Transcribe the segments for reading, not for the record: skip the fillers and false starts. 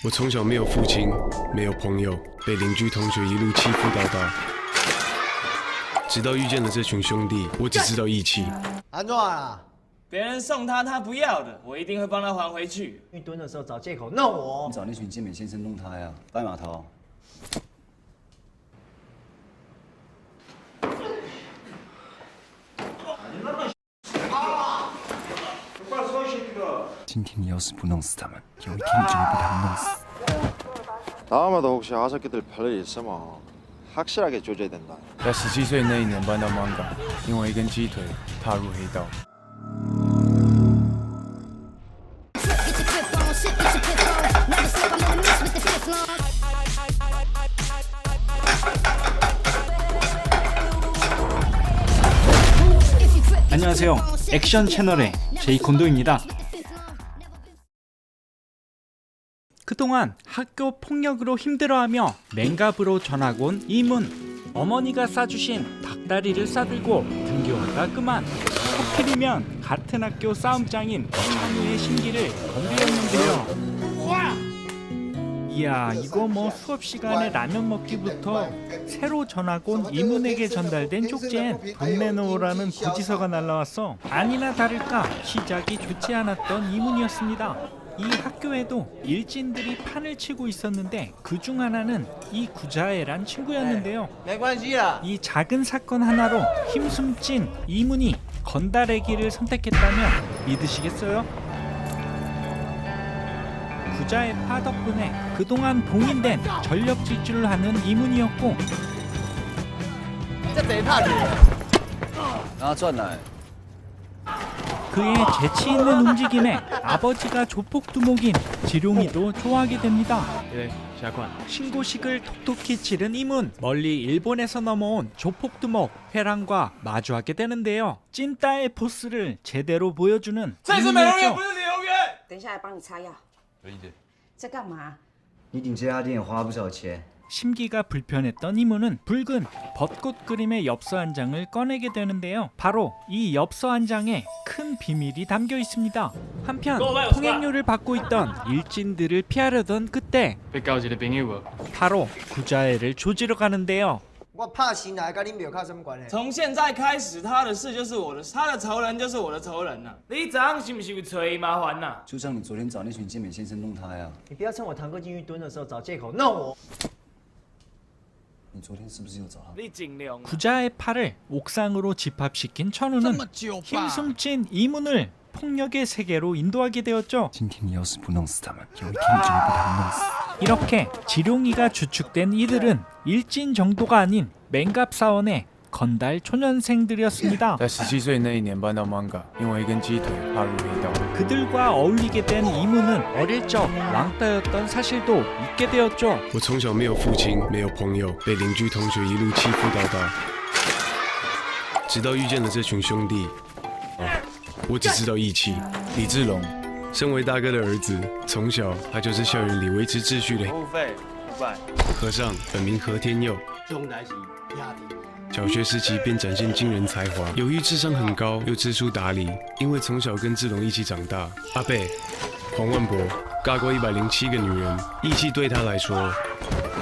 我从小没有父亲，没有朋友，被邻居同学一路欺负到大，直到遇见了这群兄弟，我只知道义气。安怎啦？别人送他，他不要的，我一定会帮他还回去。去蹲的时候找借口弄我。你找那群健美先生弄他呀，白码头。今天你要是不弄死他们，有一天你就会被他们弄死。 다음에도 혹시 아사키들 별일 있으면 확실하게 조져야 된다. 在17岁那一年搬到芒港，因为一根鸡腿踏入黑道。 안녕하세요. 액션 채널의 제이콘도입니다. 그동안 학교 폭력으로 힘들어하며 맹갑으로 전학 온 이문. 어머니가 싸주신 닭다리를 싸들고 등교하다 그만. 하필이면 같은 학교 싸움장인 찬우의 심기를 건드렸는데요. 이야, 이거 뭐 수업 시간에 라면 먹기부터 새로 전학 온 이문에게 전달된 쪽지엔 돈 내놓으라는 고지서가 날라왔어. 아니나 다를까 시작이 좋지 않았던 이문이었습니다. 이 학교에도 일진들이 판을 치고 있었는데 그중 하나는 이 구자애란 친구였는데요. 이 작은 사건 하나로 힘숨찐 이문이 건달의 선택했다면 믿으시겠어요? 구자의 파 덕분에 그동안 봉인된 전력 질주를 하는 이문이었고 그의 재치 있는 움직임에 아버지가 조폭두목인 지룡이도 좋아하게 됩니다. 신고식을 톡톡히 치른 이문. 멀리 일본에서 넘어온 조폭두목 회랑과 마주하게 되는데요. 찐따의 포스를 제대로 보여주는 이문이었죠. 等一下来帮你擦药。在干嘛？你顶这家店也花不少钱。 심기가 불편했던 이문은 붉은 벚꽃 그림의 엽서 한 장을 꺼내게 되는데요. 바로 이 엽서 한 장에 큰 비밀이 담겨 있습니다. 한편 통행료를 받고 있던 일진들을 피하려던 그때 바로 구자애를 조지러 가는데요. 我怕醒来跟你没有靠什么关系。从现在开始，他的事就是我的，他的仇人就是我的仇人呐、你这样是不是催麻烦呐？就像你昨天找那群健美先生弄他呀，你不要趁我堂哥进去蹲的时候找借口弄我。 你昨天是不是又找他？ 你尽量。 구자의 팔을 옥상으로 집합시킨 천우는 힘숨찐 이문을 폭력의 세계로 인도하게 되었죠. 今天你要是不弄死他们，有一天你就会被他们弄死。 이렇게 지룡이가 주축된 이들은 일진 정도가 아닌 맹갑 사원의 건달 초년생들이었습니다. 在17岁那一年搬到芒港，因为一根鸡腿踏入黑道。 그들과 어울리게 된 이문은 어릴 적 왕따였던 사실도 잊게 되었죠. 我从小没有父亲，没有朋友，被邻居同学一路欺负到大，直到遇见了这群兄弟，我只知道义气。李志龙，身为大哥的儿子，从小他就是校园里维持秩序的服务费500。和尚，本名何天佑。小学时期便展现惊人才华，由于智商很高，又知书达理，因为从小跟志龙一起长大。阿贝，黄万博，尬过107个女人，义气对他来说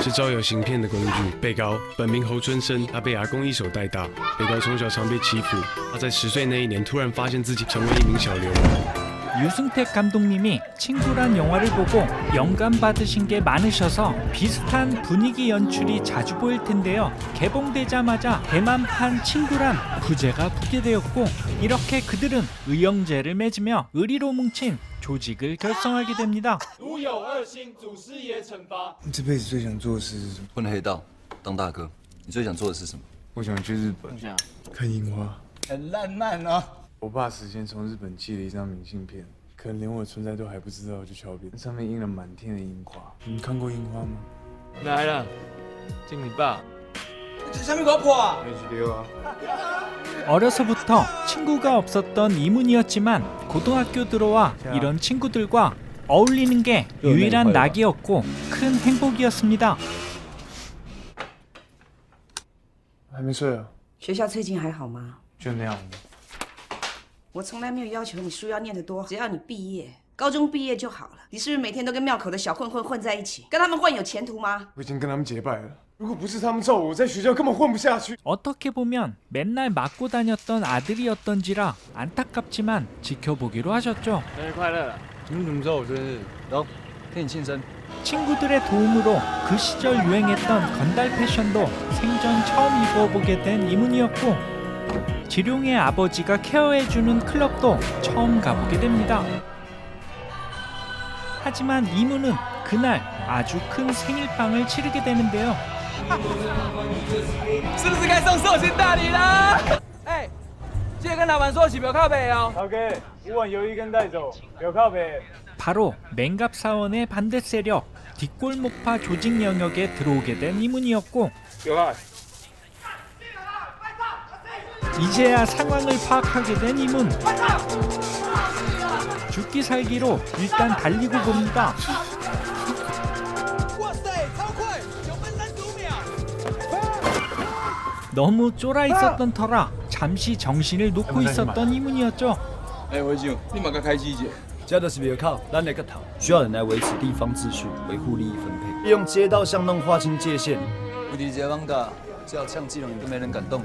是招摇行骗的工具。被告本名侯春生，他被阿公一手带大。被告从小常被欺负，他在10岁那一年突然发现自己成为一名小流氓。 유승택 감독님이 친구란 영화를 보고 영감 받으신 게 많으셔서 비슷한 분위기 연출이 자주 보일 텐데요. 개봉되자마자 대만판 친구란 부제가 붙게 되었고 이렇게 그들은 의형제를 맺으며 의리로 뭉친 조직을 결성하게 됩니다. 你这辈子最想做的事是什么？混黑道，当大哥。你最想做的是什么？我想去日本看樱花。很浪漫哦。我爸事先从日本寄了一张明信片，可能连我存在都还不知道就敲扁，上面印了满天的樱花。你们看过樱花吗？来了，敬你爸。这下面给我破啊！ H6啊。 어려서부터 친구가 없었던 이문이었지만 고등학교 들어와 이런 친구들과 어울리는 게 유일한 낙이었고 큰 행복이었습니다. 还没睡啊？学校最近还好吗？就那样。我从来没有要求你书要念得多，只要你毕业。高中毕业就好了。你是不是每天都跟庙口的小混混混在一起？跟他们混有前途吗？我已经跟他们结拜了。如果不是他们照我在学校根本混不下去。 어떻게 보면 맨날 맞고 다녔던 아들이었던지라 안타깝지만 지켜보기로 하셨죠. 生日快乐！你怎么知道我生日？然后替你庆生。 친구들의 도움으로 그 시절 유행했던 건달 패션도 생전 처음 입어보게 된 이문이었고 지룡의 아버지가 케어해주는 클럽도 처음 가보게 됩니다. 하지만 이문은 그날 아주 큰 생일빵을 치르게 되는데요. 是不是该送寿星大礼啦？哎，记得跟老板说起，不要靠北哦。 OK， 5碗鱿鱼羹带走，有靠北。 바로 맹갑 사원의 반대 세력 뒷골목파 조직 영역에 들어오게 된 이문이었고 이제야 상황을 파악하게 된 이문. 죽기 살기로 일단 달리고 봅니다. 너무 쫄아 있었던 터라 잠시 정신을 놓고 있었던 이문이었죠. 哎，回舅，你马上开机姐。 这就是庙口，咱的个头，需要人来维持地方秩序，维护利益分配，利用街道巷弄划清界限。无敌街坊的，只要像基隆都没人敢动。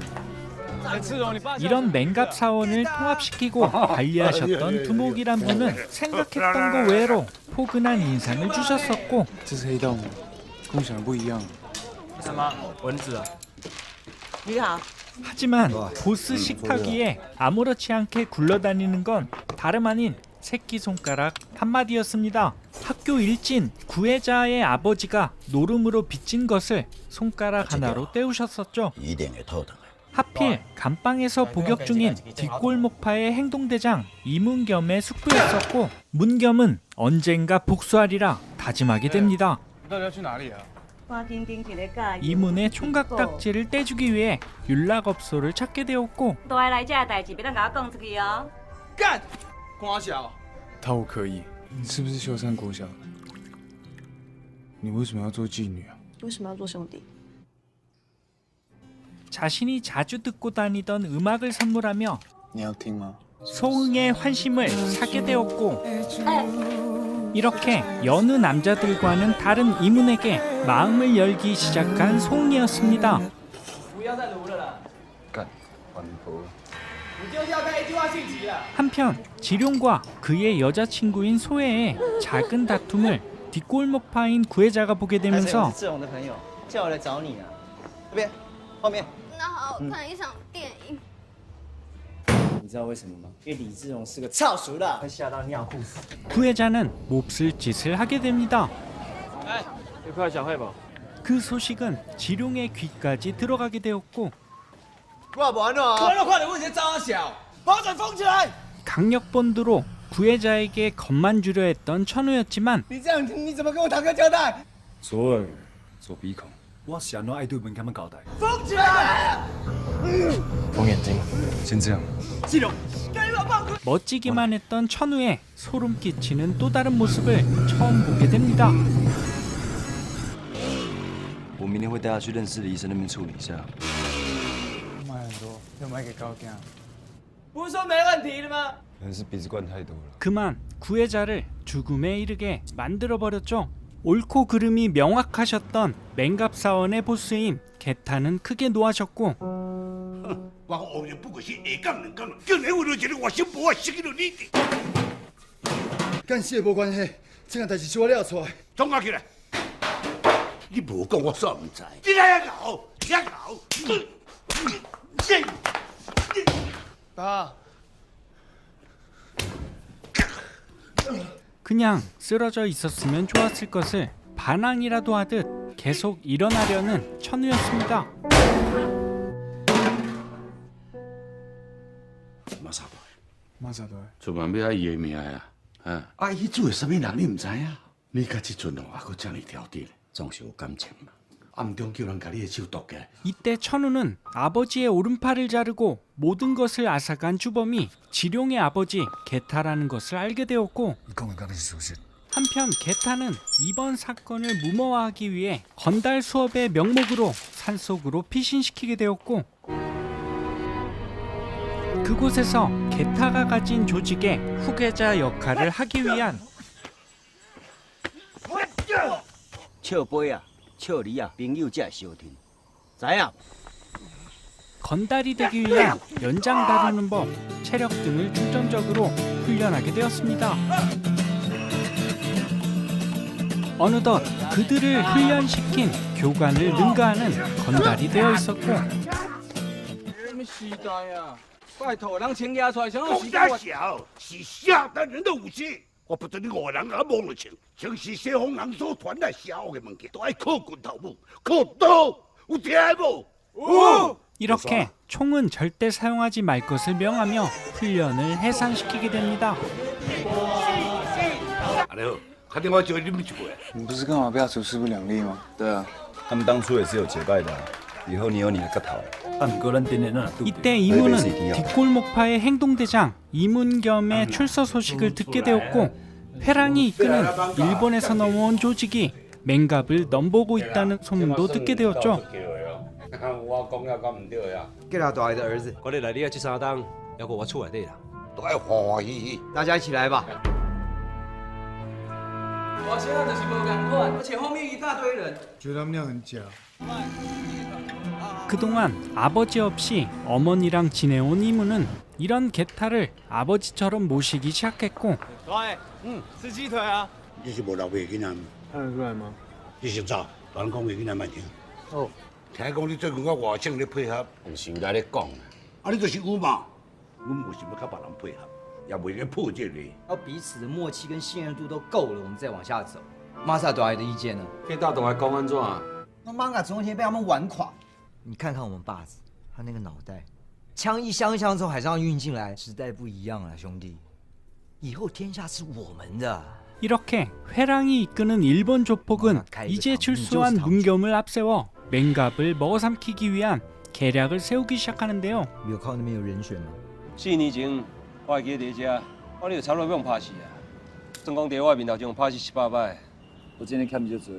이런 맹갑 사원을 통합시키고 관리하셨던 두목이란 분은 생각했던 거 외로 포근한 인상을 주셨었고 这是黑道吗？跟我想的不一样。什么？蚊子啊？你好， 하지만 보스 식탁 위에 아무렇지 않게 굴러다니는 건 다름 아닌 새끼손가락 한마디였습니다. 학교 일진 구혜자의 아버지가 노름으로 빚진 것을 손가락 하나로 때우셨었죠. 하필 감방에서 복역 중인 뒷골목파의 행동대장 이문겸의 숙부였었고 문겸은 언젠가 복수하리라 다짐하게 됩니다. 你到底要去哪里啊？ 이문의 총각딱지를 떼주기 위해 윤락업소를 찾게 되었고 干！光小。 他我可以。你是不是修缮国小？你为什么要做妓女啊？为什么要做兄弟？ 자신이 자주 듣고 다니던 음악을 선물하며 你要听吗？ 소흥의 환심을 사게 되었고 이렇게 여느 남자들과는 다른 이문에게 마음을 열기 시작한 소흥이었습니다. 不要再撸了啦！干，反驳。 你就是要看一句话性急啊！ 한편 지룡과 그의 여자친구인 소혜의 작은 다툼을 뒷골목파인 구혜자가 보게 되면서 志荣的朋友叫我来找你啊，这边后面。那好好看一场电影。你知道为什么吗？因为李志荣是个操俗的，会吓到尿裤子。 구혜자는 몹쓸 짓을 하게 됩니다. 哎，一块小汇宝。 그 소식은 지룡의 귀까지 들어가게 되었고 我不玩了快乐快点，问些张小，把嘴封起来！ 강력본드로 구혜자에게 겁만 주려 했던 천우였지만 你这样你怎么跟我堂哥交代？左耳，左鼻孔。我想要爱对门他们搞的。封起来！缝眼睛，先这样。 멋지기만 했던 천우의 소름 끼치는 또 다른 모습을 처음 보게 됩니다. 我明天会带他去认识的医生那边处理一下。买很多，要买给高健。不是说没问题的吗？可能是鼻子灌太多了。 그만 구혜자를 죽음에 이르게 만들어버렸죠. 옳고 그름이 명확하셨던 맹갑 사원의 보스인 개타는 크게 노하셨고 我后面不过是一杠两杠，竟然为了这个我心不我死了你。跟谢无关系，这样代志是我了出来。总起来，你无讲我煞唔知。你来咬，你来咬。 爸。 그냥 쓰러져 있었으면 좋았을 것을 반항이라도 하듯 계속 일어나려는 천우였습니다. 马啥多？马啥多？做万要伊的命呀！啊，啊，伊做的什么人你唔知啊？你甲这阵哦，还佫这样挑剔，总是有感情嘛。暗中叫人甲你的手剁起来。 이때 천우는 아버지의 오른팔을 자르고 모든 것을 앗아간 주범이 지룡의 아버지 개타라는 것을 알게 되었고 한편 개타는 이번 사건을 무모화하기 위해 건달 수업의 명목으로 산속으로 피신시키게 되었고 그곳에서 개타가 가진 조직의 후계자 역할을 하기 위한 笑杯啊，笑梨啊，朋友才会相听，知影？ 건달이 되기 위한 연장 다루는 법, 체력 등을 중점적으로 훈련하게 되었습니다. 어느덧 그들을 훈련시킨 교관을 능가하는 건달이 되어 있었고 什么时代啊？拜托，人请押出来，想要时大小是下等人的武器。我不准你外人啊摸了枪，枪是西方人所传来邪恶的物件，都爱靠拳头舞，靠刀，有听无？有。 이렇게 총은 절대 사용하지 말 것을 명하며 훈련을 해상시키게 됩니다. 阿刘，打电话叫你们去过。你不是跟马贝亚处势不两立吗？对啊，他们当初也是有结拜的、啊，以后你有你的个头。이때 이문은 뒷골목파의 행동대장 이문겸의 출소 소식을 듣게 되었고 회랑이 이끄는 일본에서 넘어온 조직이 맹갑을 넘보고 있다는 소문도 듣게 되었죠. 我讲了，讲唔对呀。给他大的儿子，我哋来呢一去三档，要过我厝内底啦。都爱欢欢喜喜。大家一起来吧。我现在就是无共款，而且后面一大堆人。觉得他们那样很假。 그동안 아버지 없이 어머니랑 지내온 이문은 이런 개탈을 아버지처럼 모시기 시작했고 喂，吃鸡腿啊！你是无老爸囡仔？看得出来吗？你先走，人讲话囡仔慢听。哦。听讲你最近甲外省咧配合，唔是甲你讲啊，啊你就是有嘛？阮无想要甲别人配合，也袂咧破这个。要彼此的默契跟信任度都够了，我们再往下走。玛莎大爷的意见呢？可以大董来公安怎啊？那 Manga 总有一天被他们玩垮。你看看我们爸子，他那个脑袋，枪一箱一箱从海上运进来，时代不一样了，兄弟。以后天下是我们的。 이렇게 회랑이 이끄는 일본 조폭은 이제 출소한 문겸을 앞세워 맹갑을 먹어삼키기 위한 계략을 세우기 시작하는데요. 有靠那边有人选吗4年前我记伫遮，我你就差不多要拍死啊！总讲伫我面头前拍死7、8摆。我今天看比较多，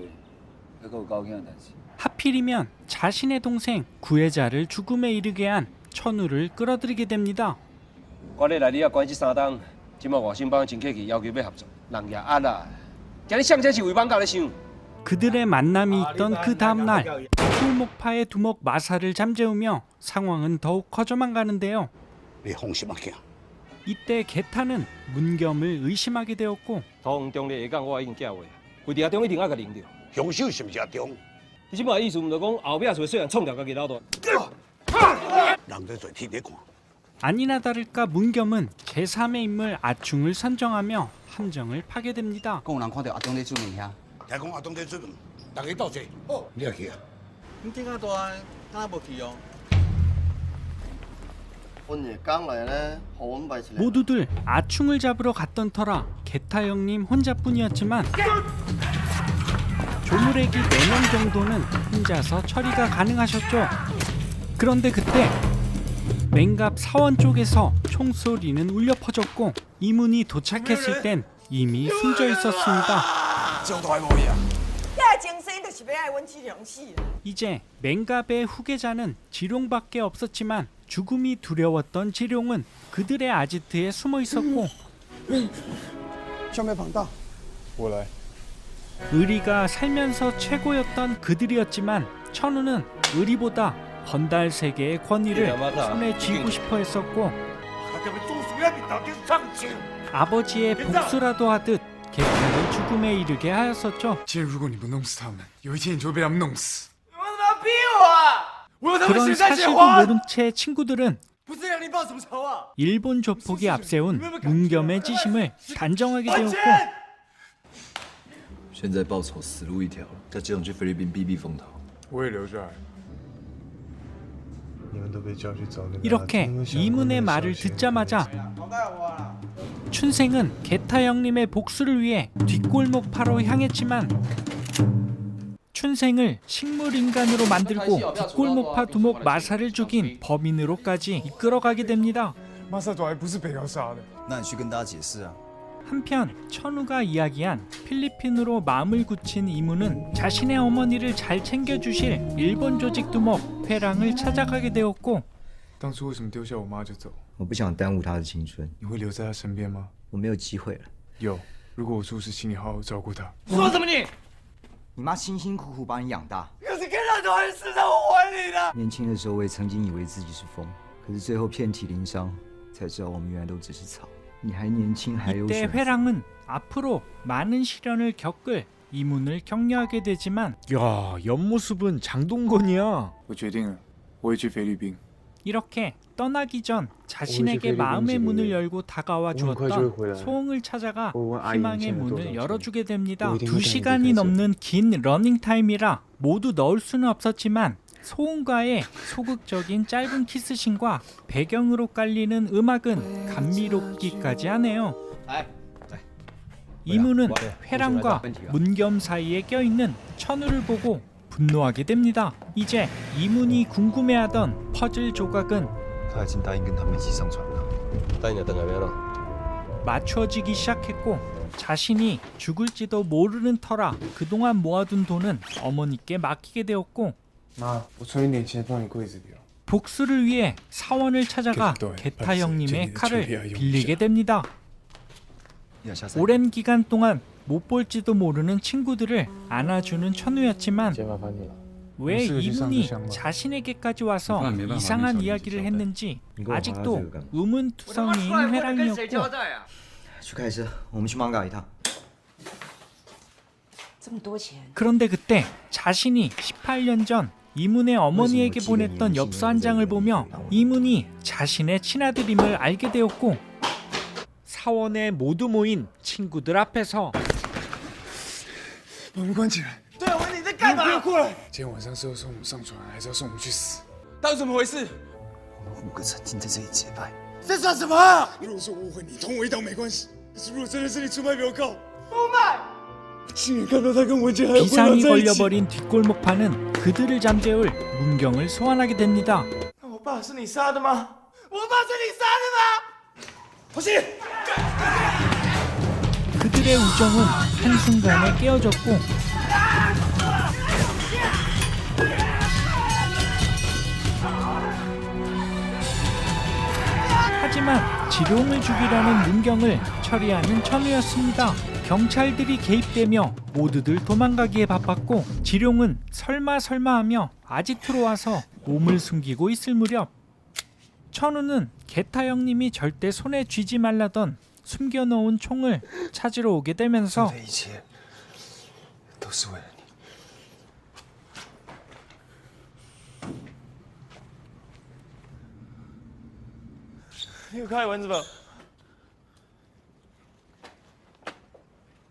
还有高兴的代志。 하필이면 자신의 동생 구혜자를 죽음에 이르게 한 천우를 끌어들이게 됩니다. 我咧来你遐关这3档，即马外省帮真客气要求要合作，人也压啦。今日上车是为帮教咧想。 그들의 만남이 있던 그 다음날 뒷골목파의 두목 마사를 잠재우며 상황은 더욱 커져만 가는데요. 你放心啊，囝。 이때 개타는 문겸을 의심하게 되었고 通中日下港我已经寄话，为伫遐中一定要甲领着。凶手是毋是阿中？ 你即马意思毋就讲后壁就虽然创掉家己老大。人在做天地看。 아니나 다를까 문겸은 제3의 인물 아충을 선정하며 함정을 파게 됩니다. 有人看到阿东在出名遐。 听讲阿东在出门，大家到齐。哦，你也去啊？你顶下大，敢若无去哦？ 오늘 깡라에 호원 바이슬. 모두들 아충을 잡으러 갔던 터라 개타 형님 혼자뿐이었지만 조물애기 4명 정도는 혼자서 처리가 가능하셨죠. 그런데 그때 맹갑 사원 쪽에서 총소리는 울려 퍼졌고 이문이 도착했을 땐 이미 숨져 있었습니다. 이제 맹갑의 후계자는 지룡밖에 없었지만 죽음이 두려웠던 지룡은 그들의 아지트에 숨어 있었고 의리가 살면서 최고였던 그들이었지만 천우는 의리보다 건달 세계의 권위를 손에 쥐고 싶어 했었고 아버지의 복수라도 하듯 개타를 죽음에 이르게 하였었죠. 今天如果你不弄死他们，有一天你就会被他们弄死。 그런 사실도 모른 채 친구들은 일본 조폭이 앞세운 문겸의 지심을 단정하게 되었고 现在报仇死路一条，再这种去菲律宾避避风头。我也留下来。你们都被叫去找那个。 이렇게 이문의 말을 듣자마자 춘생은 개타 형님의 복수를 위해 뒷골목파로 향했지만 춘생을 식물인간으로 만들고 뒷골목파 두목 마사를 죽인 범인으로까지 이끌어가게 됩니다. 马萨朵还不是北条杀的。那你去跟大家解释啊。 한편 천우가 이야기한 필리핀으로 마음을 굳힌 이문은 자신의 어머니를 잘 챙겨주실 일본 조직 두목 회랑을 찾아가게 되었고 当初为什么丢下我妈就走？我不想耽误她的青春。你会留在她身边吗？我没有机会了。有，如果我出事，请你好好照顾她。说什么你？你妈辛辛苦苦把你养大，可是看到都还是让我还你的。年轻的时候我也曾经以为自己是风，可是最后遍体鳞伤，才知道我们原来都只是草。你还年轻，还有 이때 选择。 회랑은 앞으로 많은 시련을 겪을 이문을 격려하게 되지만 야, 옆모습은 장동건이야. 我决定了，我会去菲律宾。 이렇게 떠나기 전 자신에게 마음의 문을 열고 다가와 주었던 소홍을 찾아가 희망의 문을 열어주게 됩니다. 2시간이 넘는 긴 러닝타임이라 모두 넣을 수는 없었지만 소홍과의 소극적인 짧은 키스신과 배경으로 깔리는 음악은 감미롭기까지 하네요. 이문은 회랑과 문겸 사이에 껴있는 천우를 보고 분노하게 됩니다. 이제 이문이 궁금해하던 퍼즐 조각은 맞춰지기 시작했고 자신이 죽을지도 모르는 터라 그동안 모아둔 돈은 어머니께 맡기게 되었고 妈，我存一点钱放你柜子里哦。 복수를 위해 사원을 찾아가 게타 형님의 칼을 빌리게 됩니다. 오랜 기간 동안 못 볼지도 모르는 친구들을 안아주는 천우였지만 왜 이문이 자신에게까지 와서 이상한 이야기를 했는지 아직도 의문투성이인 회랑이었고 去开车，我们去芒嘎一趟。 그런데 그때 자신이 18년 전 이문의 어머니에게 보냈던 엽서 한 장을 보며 이문이 자신의 친아들임을 알게 되었고 사원에 모두 모인 친구들 앞에서 把门关起来。对啊，你在干嘛？不要过来！今天晚上是要送我们上船，还是要送我们去死？到底怎么回事？我们5个曾经在这里结拜。这算什么啊？如果是误会，你捅我一刀没关系。可是如果真的是你出卖被我告，出卖！ 亲眼看到他跟文杰还有混비상이 在一起。 걸려버린 뒷골목파는 그들을 잠재울 문경을 소환하게 됩니다. 那我爸是你杀的吗？我爸是你杀的吗？不是。 그들의 우정은 한순간에 깨어졌고 하지만 지룡을 죽이려는 문경을 처리하는 천우였습니다. 경찰들이 개입되며 모두들 도망가기에 바빴고 지룡은 설마 하며 아지트로 와서 몸을 숨기고 있을 무렵 천우는 게타 형님이 절대 손에 쥐지 말라던 숨겨놓은 총을 찾으러 오게 되면서 这一切都是为了你。 你有开蚊子吧？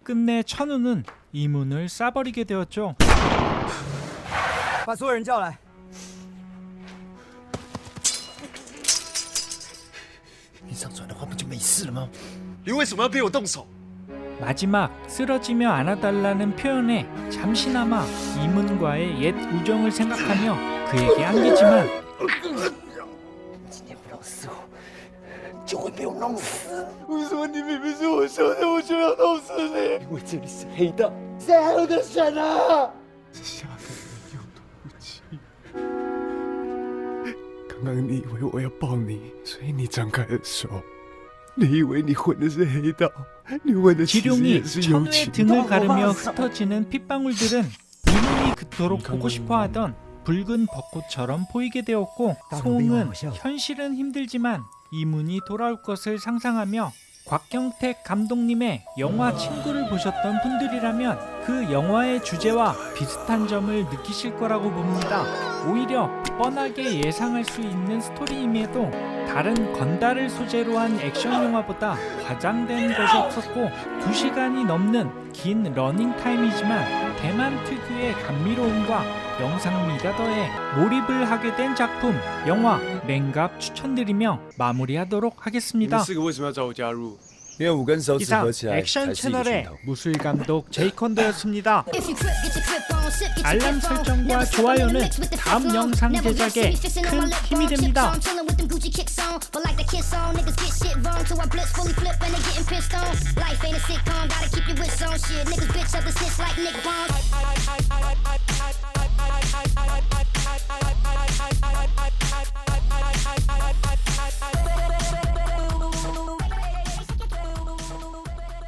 끝내 천우는 이문을 쏴버리게 되었죠. 把所有人叫来。你上船的话，不就没事了吗？你为什么要逼我动手？ 마지막 쓰러지며 안아달라는 표현에 잠시나마 이문과의 옛 우정을 생각하며 그에게 안기지만 今天不弄死我，就会被我弄死。为什么你明明是我兄弟，我却要弄死你？因为这里是黑道，谁还有得选啊？下的人有毒气。刚刚你以为我要抱你，所以你张开了手。你以为你混的是黑道，你混的其实 지룡이 也是友 천우의 情。 등을 가르며 흩어지는 핏방울들은 이문이 그토록 보고 싶어하던 붉은 벚꽃처럼 보이게 되었고 소홍은 현실은 힘들지만 이문이 돌아올 것을 상상하며 곽경택 감독님의 영화 친구를 보셨던 분들이라면 그 영화의 주제와 비슷한 점을 느끼실 거라고 봅니다. 오히려 뻔하게 예상할 수 있는 스토리임에도 다른 건달을 소재로 한 액션 영화보다 과장된 것이 없었고 2시간이 넘는 긴 러닝타임이지만 대만 특유의 감미로움과 영상미가 더해 몰입을 하게 된 작품 영화 맹갑 추천드리며 마무리하도록 하겠습니다. 4个为什么要找我加入？ 因为5根手指 이상 合起来才 액션 是一个拳 채널의 头。 무술감독 제이컨더였습니다. 알람 설정과 좋아요는 다음 영상 제작에 큰 힘이 됩니다.